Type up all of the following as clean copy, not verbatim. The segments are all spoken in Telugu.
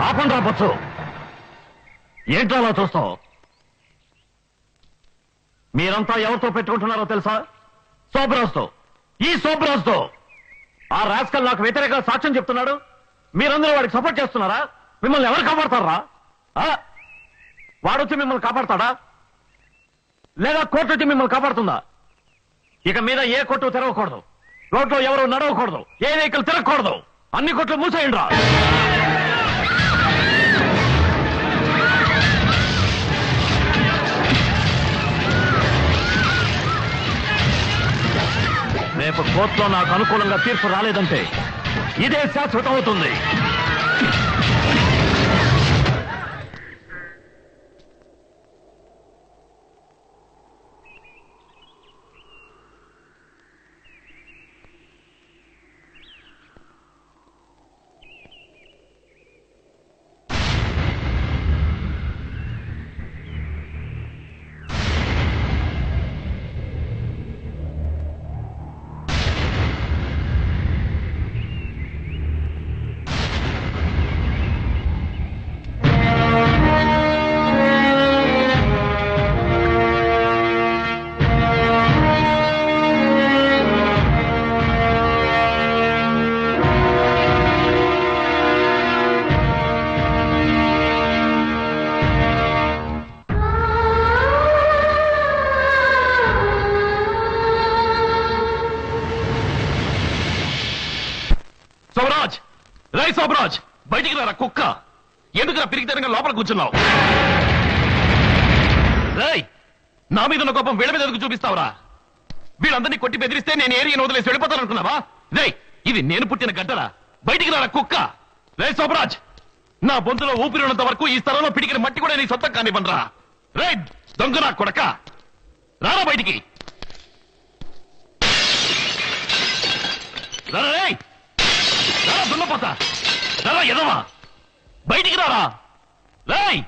ఆపండి రావచ్చు. ఏంటో అలా చూస్తావు? మీరంతా ఎవరితో పెట్టుకుంటున్నారో తెలుసా? సోబరాజ్తో. ఈ సోబరాజ్తో. ఆ రాస్కల్ నాకు వ్యతిరేకంగా సాక్ష్యం చెప్తున్నాడు. మీరందరూ వాడికి సపోర్ట్ చేస్తున్నారా? మిమ్మల్ని ఎవరు కాపాడతారా? వాడొచ్చి మిమ్మల్ని కాపాడతాడా, లేదా కోర్టు వచ్చి మిమ్మల్ని కాపాడుతుందా? ఇక మీద ఏ కొట్టు తెరవకూడదు, రోడ్లో ఎవరు నడవకూడదు, ఏ వెహికల్ తిరగకూడదు. అన్ని కొట్లు మూసేయండి రా. రేపు కోర్టులో నాకు అనుకూలంగా తీర్పు రాలేదంటే ఇదే శాశ్వతం అవుతుంది. సోబరాజ్, రై సోబరాజ్, బయటికి రారా కుక్క. ఎందుకు పిరిగితనంగా లోపల కూర్చున్నావు? రై, నా మీద ఉన్న కోపం వీళ్ళ మీద ఎందుకు చూపిస్తావురా? వీళ్ళందరినీ కొట్టి బెదిరిస్తే నేను ఏరియాను వదిలేసి వెళ్ళిపోతాననుకున్నావా? రై, ఇది నేను పుట్టిన గడ్డరా. బయటికి రారా కుక్క. రై సోబరాజ్, నా బొంతులో ఊపిరి ఉన్నంత వరకు ఈ స్థలంలో పిడికిన మట్టి కూడా నీ సొంతం కానివ్వనరా. రై దొంగ నా కొడక, రారా బయటికి. రారా దున్నపోతా, రారా ఎదవా, బయటికి రారా. రాయ్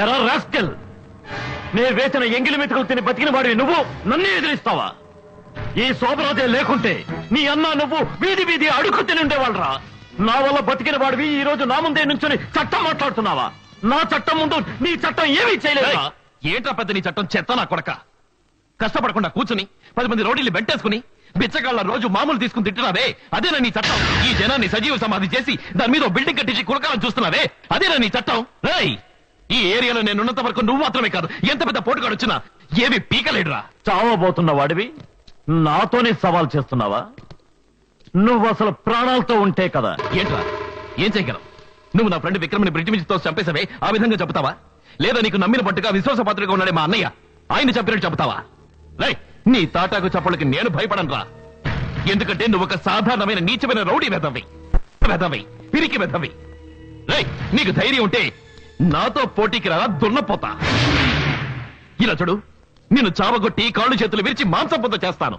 ఎరా రాస్కెల్, నే వేసిన ఎంగిలి మెతుకులు తిని బతికిన వాడివి నువ్వు నన్నే ఎదిరిస్తావా? ఈ సోబరాజే లేకుంటే నీ అన్న నువ్వు వీధి వీధి అడుగు తిని ఉండేవాళ్ళరా. నా వల్ల బతికిన వాడివి ఈ రోజు నా ముందే నుంచొని చట్టం మాట్లాడుతున్నావా? నా చట్టం ముందు నీ చట్టం ఏమీ చేయలేదా? ఏంట్రా పెద్ద నీ చట్టం? చెత్త నా కొడక. కష్టపడకుండా కూర్చుని 10 మంది రౌడీలు వెంటేసుకుని బిచ్చగాళ్ళ రోజు మామూలు తీసుకుని తింటున్నావే, అదేనా నీ చట్టం? ఈ జనాన్ని సజీవ సమాధి చేసి దాని మీద బిల్డింగ్ కట్టించి కులకాలను చూస్తున్నావే, అదేనా నీ చట్టం? రేయ్, ఈ ఏరియాలో నేనున్నంత వరకు నువ్వు మాత్రమే కాదు, ఎంత పెద్ద పోటుగాడు వచ్చినా ఏమి పీకలేడురా. చావబోతున్న వాడివి నాతోనే సవాల్ చేస్తున్నావా? నువ్వు అసలు ప్రాణాలతో ఉంటే కదా. ఏంట్రా, ఏం చేయగలవు? నువ్వు నా ఫ్రెండ్ విక్రమ్ని బ్రిడ్జ్ మీద తో చంపేసావే, ఆ విధంగా చెప్తావా? లేదా నీకు నమ్మిన పట్టుగా విశ్వాసపాత్రగా ఉన్నాడే మా అన్నయ్య, ఆయన చంపినట్టు చెప్తావా? రై, నీ తాటాకు చప్పలకి నేను భయపడనురా. ఎందుకంటే నువ్వు ఒక సాధారణమైన నీచమైన రౌడీ వెధవి, పిరికి వెధవి. రై, నీకు ధైర్యం ఉంటే నాతో పోటీకి రారా దున్నపోతా. ఇలా చూడు, నిన్ను చావగొట్టి కాళ్ళు చేతులు విరిచి మాంసంపొద్ద చేస్తాను.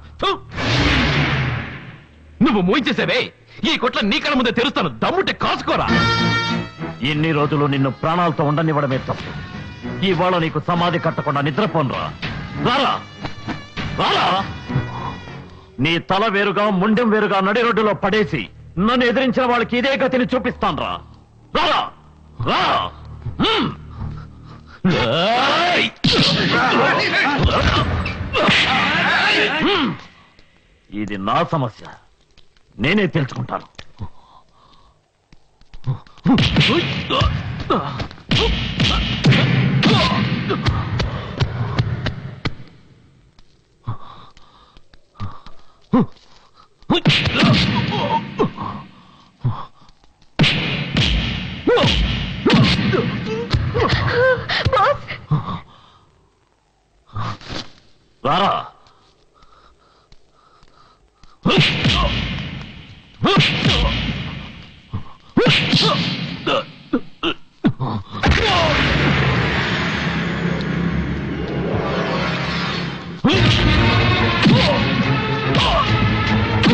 నువ్వు మూయించేసేవే, ఈ కొట్ల నీ కళ్ళ ముందే తెరుస్తాను. దమ్ముంటే కాసుకోరా. ఎన్ని రోజులు నిన్ను ప్రాణాలతో ఉండనివ్వడమే తప్పు. ఇవాళ నీకు సమాధి కట్టకుండా నిద్రపోనరా. రారా రారా, నీ తల వేరుగా ముండెం వేరుగా నడి రోడ్డులో పడేసి నన్ను ఎదిరించిన వాళ్ళకి ఇదే గతిని చూపిస్తాను. రారా రారా. ఇది నా సమస్య, నేనే తెలుసుకుంటాను. రారా.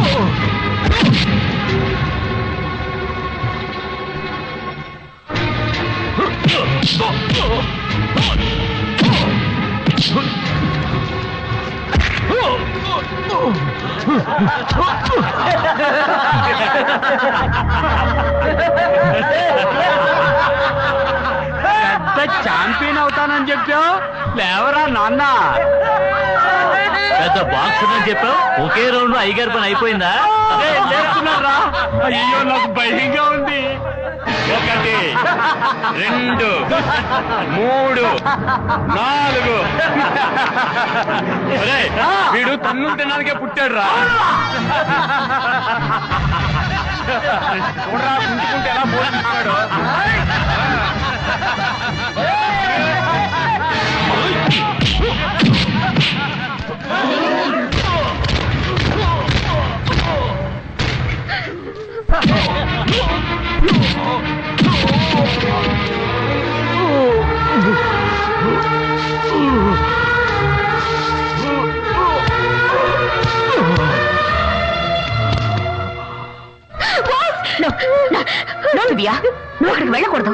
Oh! పెద్ద ఛాంపియన్ అవుతానని చెప్పావు, లేవరా నాన్న. పెద్ద బాక్సర్ అని చెప్పావు, ఒకే రౌండ్ లో అయ్యగారి పని అయిపోయిందా? లేస్తున్నారా? అయ్యో నాకు భయంగా ఉంది. 1 2 3 4. వీడు తన్నులు తినడానికే పుట్టాడు రా. చూడరా పుంజుకుంటే ఎలా పోతున్నాడు. నువ్వు అక్కడికి వెళ్ళకూడదు.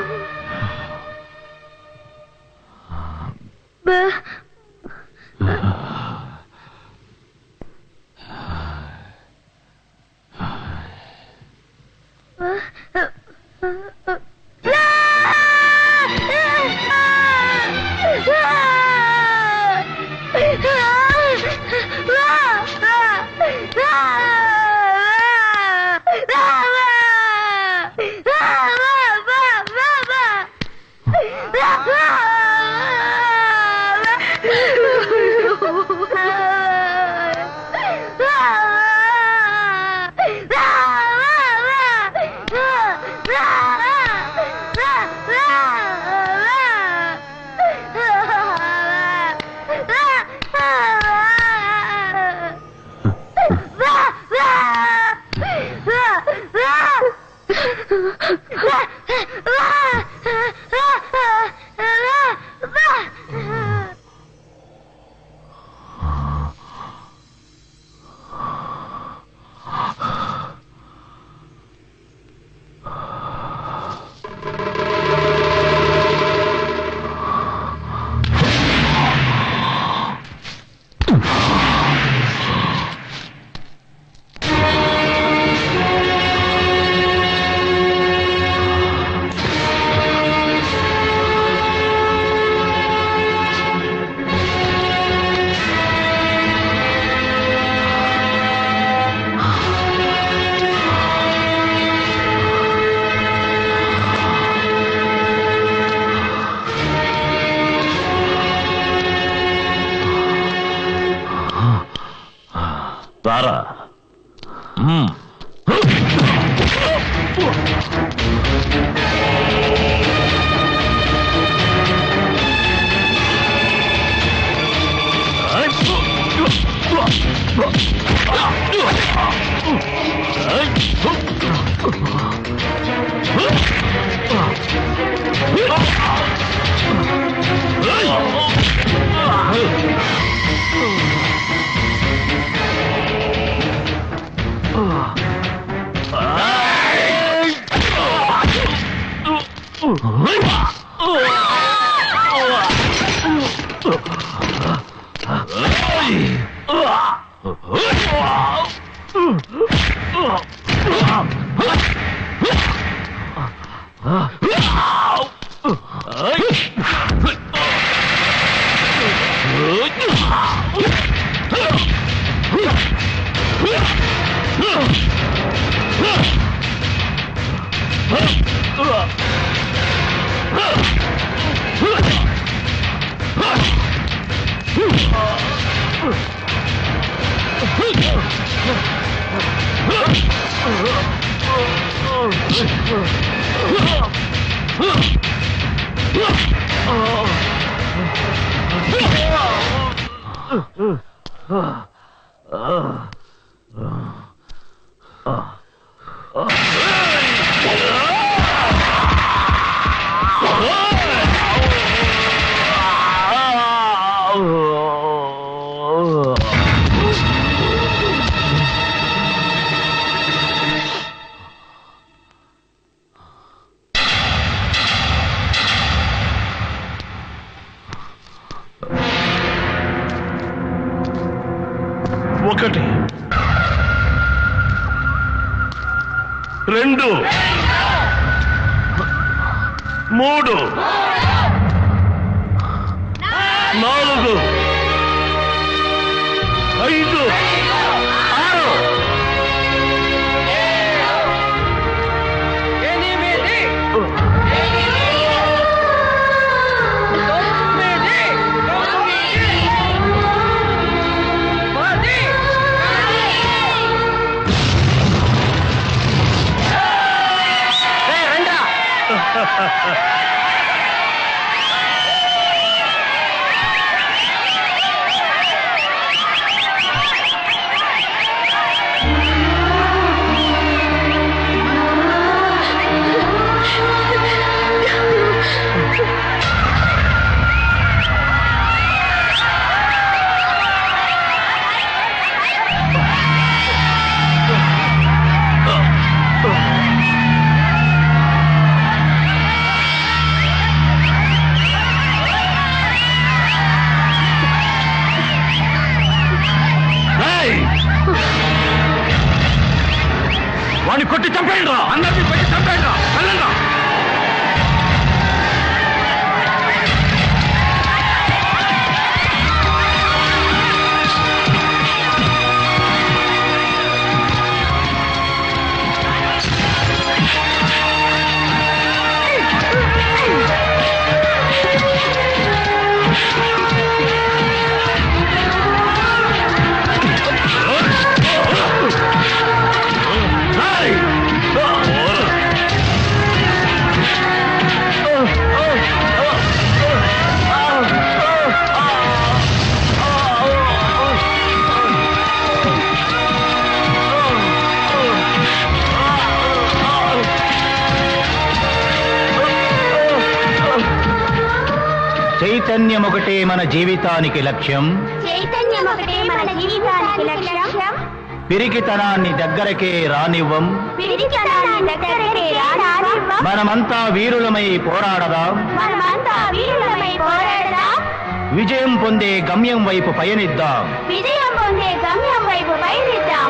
రారా. 2 3 4 5 6 వాడిని కొట్టి చంపేయండి రా, అందరినీ కొట్టి చంపేయండి రా, వెళ్ళండి రా. చైతన్యం ఒకటే మన జీవితానికి లక్ష్యం, చైతన్యం ఒకటే మన జీవితానికి లక్ష్యం, పిరికితనాన్ని దగ్గరకే రానివ్వం, పిరికితనాన్ని దగ్గరకే రానివ్వం, మనమంతా వీరులమై పోరాడదాం, మనమంతా వీరులమై పోరాడదాం, విజయం పొందే గమ్యం వైపు పయనిద్దాం. విజయం పొందే గమ్యం వైపు పయనిద్దాం.